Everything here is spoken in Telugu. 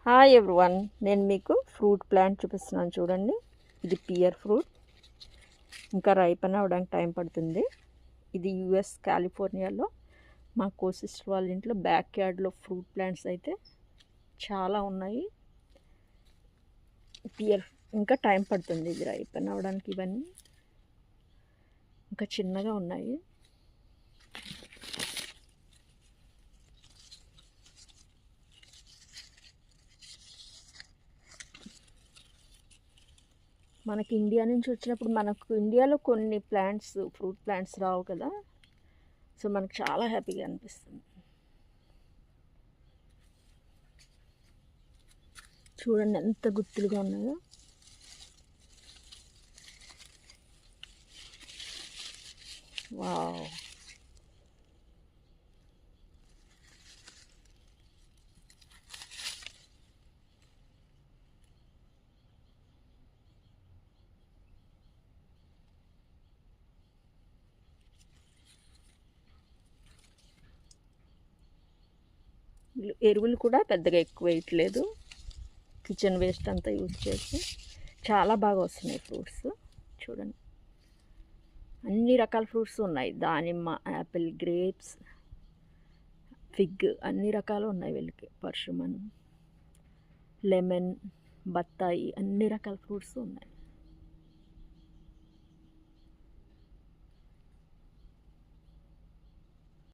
హాయ్ ఎవ్రీవన్, నేను మీకు ఫ్రూట్ ప్లాంట్ చూపిస్తున్నాను చూడండి. ఇది పియర్ ఫ్రూట్. ఇంకా రైపన్ అవ్వడానికి టైం పడుతుంది. ఇది యుఎస్ కాలిఫోర్నియాలో మా సిస్టర్ వాళ్ళ ఇంట్లో బ్యాక్ యార్డ్లో ఫ్రూట్ ప్లాంట్స్ అయితే చాలా ఉన్నాయి. పియర్ ఇంకా టైం పడుతుంది ఇది రైపన్ అవ్వడానికి. ఇవన్నీ ఇంకా చిన్నగా ఉన్నాయి. మనకి ఇండియా నుంచి వచ్చినప్పుడు మనకు ఇండియాలో కొన్ని ప్లాంట్స్ ఫ్రూట్ ప్లాంట్స్ రావు కదా, సో మనకు చాలా హ్యాపీగా అనిపిస్తుంది. చూడండి ఎంత గుత్తులుగా ఉన్నాయో. వావ్, ఎరువులు కూడా పెద్దగా ఎక్కువ వేయట్లేదు. కిచెన్ వేస్ట్ అంతా యూజ్ చేసి చాలా బాగా వస్తున్నాయి ఫ్రూట్స్. చూడండి అన్ని రకాల ఫ్రూట్స్ ఉన్నాయి. దానిమ్మ, యాపిల్, గ్రేప్స్, ఫిగ్ అన్ని రకాలు ఉన్నాయి వీళ్ళకి. పర్షమన్, లెమన్, బత్తాయి అన్ని రకాల ఫ్రూట్స్ ఉన్నాయి.